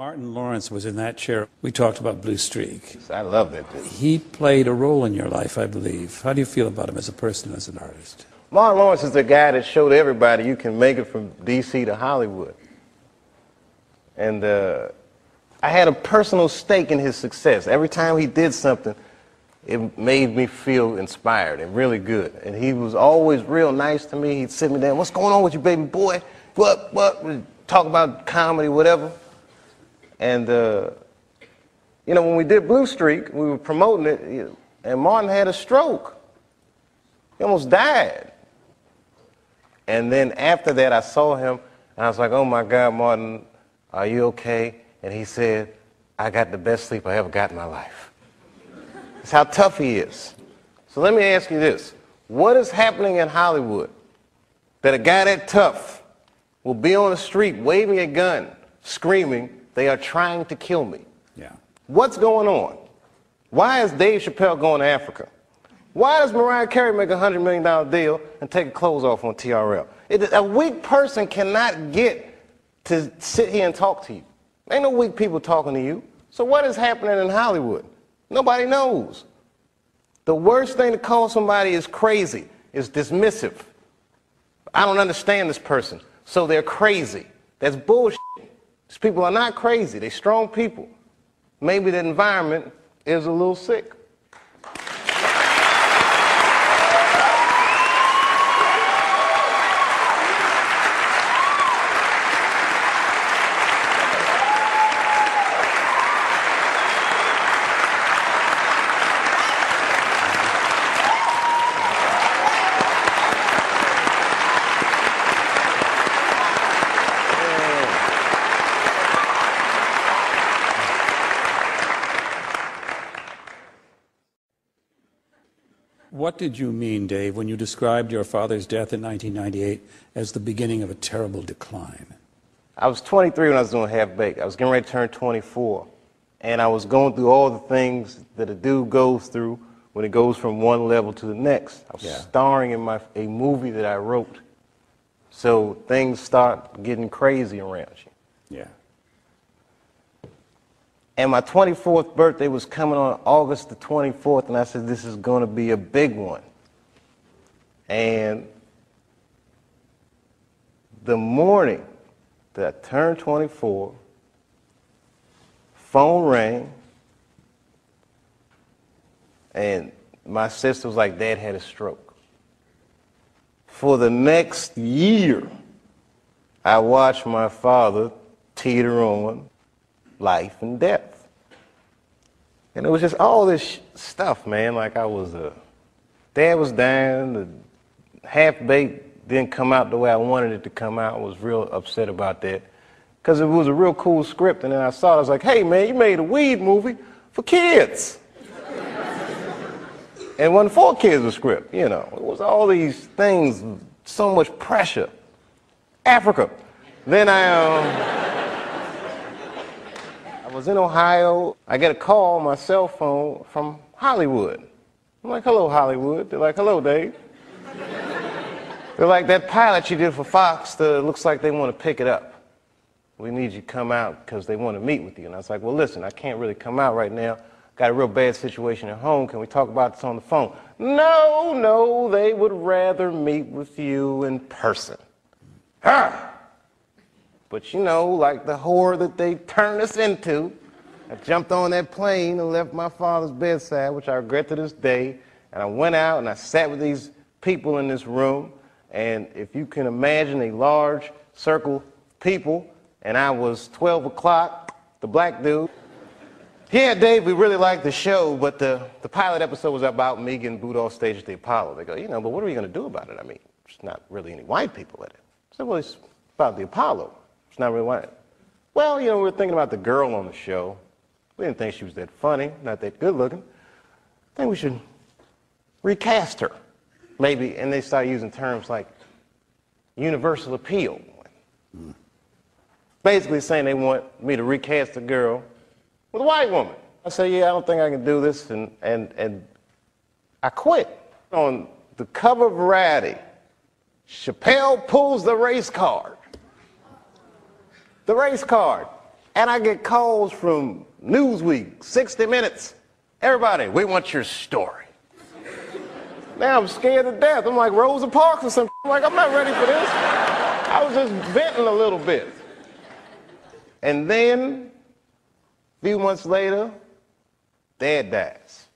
Martin Lawrence was in that chair. We talked about Blue Streak. I love that dude. He played a role in your life, I believe. How do you feel about him as a person and as an artist? Martin Lawrence is the guy that showed everybody you can make it from D.C. to Hollywood. And I had a personal stake in his success. Every time he did something, it made me feel inspired and really good. And he was always real nice to me. He'd sit me down, "What's going on with you, baby boy? What? We'd talk about comedy, whatever." And, you know, when we did Blue Streak, we were promoting it, and Martin had a stroke. He almost died. And then after that, I saw him, and I was like, "Oh, my God, Martin, are you okay?" And he said, "I got the best sleep I ever got in my life." That's how tough he is. So let me ask you this. What is happening in Hollywood that a guy that tough will be on the street waving a gun, screaming, "They are trying to kill me"? Yeah. What's going on? Why is Dave Chapelle going to Africa? Why does Mariah Carey make a $100 million deal and take her clothes off on TRL? A weak person cannot get to sit here and talk to you. Ain't no weak people talking to you. So what is happening in Hollywood? Nobody knows. The worst thing to call somebody is crazy, is dismissive. I don't understand this person, so they're crazy. That's bullshit. These people are not crazy. They're strong people. Maybe the environment is a little sick. What did you mean, Dave, when you described your father's death in 1998 as the beginning of a terrible decline? I was 23 when I was doing Half Baked. I was getting ready to turn 24. And I was going through all the things that a dude goes through when it goes from one level to the next. I was starring in a movie that I wrote. So things start getting crazy around you. Yeah. And my 24th birthday was coming on August the 24th, and I said, this is going to be a big one. And the morning that I turned 24, phone rang, and my sister was like, "Dad had a stroke." For the next year, I watched my father teeter on life and death. And it was just all this stuff, man. Like Dad was dying, the Half Baked didn't come out the way I wanted it to come out. I was real upset about that. Because it was a real cool script, and then I saw it, I was like, "Hey man, you made a weed movie for kids." And it wasn't for kids, the script, you know. It was all these things, so much pressure. Africa. Then I was in Ohio. I get a call on my cell phone from Hollywood. I'm like, "Hello, Hollywood." They're like, "Hello, Dave." They're like, "That pilot you did for Fox, looks like they want to pick it up. We need you to come out because they want to meet with you." And I was like, "Well, listen, I can't really come out right now. Got a real bad situation at home. Can we talk about this on the phone?" No, they would rather meet with you in person. But you know, like the whore that they turned us into, I jumped on that plane and left my father's bedside, which I regret to this day, and I went out and I sat with these people in this room, and if you can imagine a large circle of people, and I was 12 o'clock, the black dude. "Yeah, Dave, we really liked the show, but the pilot episode was about me getting booed off stage at the Apollo." They go, "But what are we going to do about it? I mean, there's not really any white people in it." I said, "Well, it's about the Apollo. It's not really white." "Well, we were thinking about the girl on the show. We didn't think she was that funny, not that good looking. I think we should recast her, maybe." And they start using terms like universal appeal. Basically saying they want me to recast a girl with a white woman. I say, "Yeah, I don't think I can do this," and I quit. On the cover of Variety, Chapelle pulls the race card. The race card. And I get calls from Newsweek, 60 Minutes. Everybody, we want your story. Now I'm scared to death. I'm like Rosa Parks or something. I'm like, I'm not ready for this. I was just venting a little bit. And then, a few months later, Dad dies.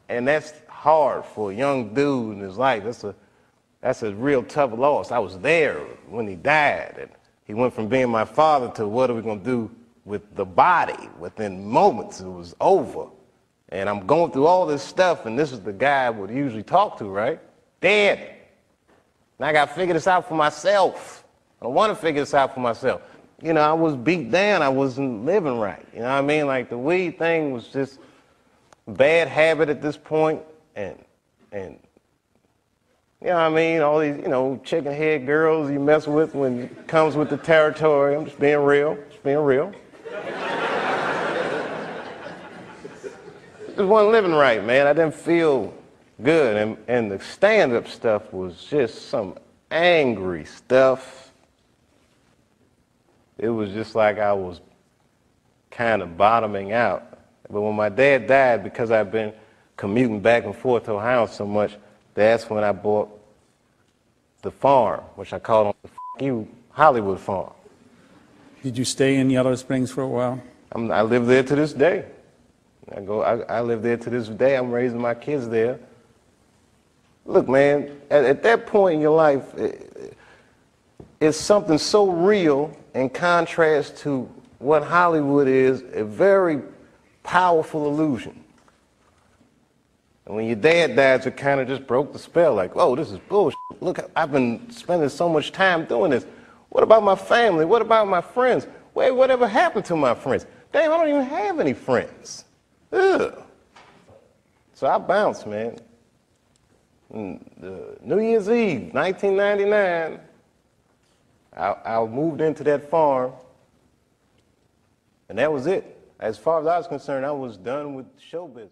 And that's hard for a young dude in his life. That's a real tough loss. I was there when he died. And he went from being my father to what are we going to do with the body? Within moments, it was over. And I'm going through all this stuff, and this is the guy I would usually talk to, right? Dad. And I got to figure this out for myself. I don't want to figure this out for myself. You know, I was beat down. I wasn't living right. You know what I mean? Like, the weed thing was just a bad habit at this point. And you know what I mean? All these, you know, chicken head girls you mess with when it comes with the territory. I'm just being real. Just being real. Just wasn't living right, man. I didn't feel good. And the stand-up stuff was just some angry stuff. It was just like I was kind of bottoming out. But when my dad died, because I've been commuting back and forth to Ohio so much, that's when I bought the farm, which I called the you Hollywood farm. Did you stay in Yellow Springs for a while? I live there to this day. I live there to this day. I'm raising my kids there. Look, man, at that point in your life, it's something so real in contrast to what Hollywood is, a very powerful illusion. And when your dad died, it kind of just broke the spell, like, oh, this is bullshit. Look, I've been spending so much time doing this. What about my family? What about my friends? Wait, whatever happened to my friends? Damn, I don't even have any friends. Ugh. So I bounced, man. New Year's Eve, 1999, I moved into that farm, and that was it. As far as I was concerned, I was done with show business.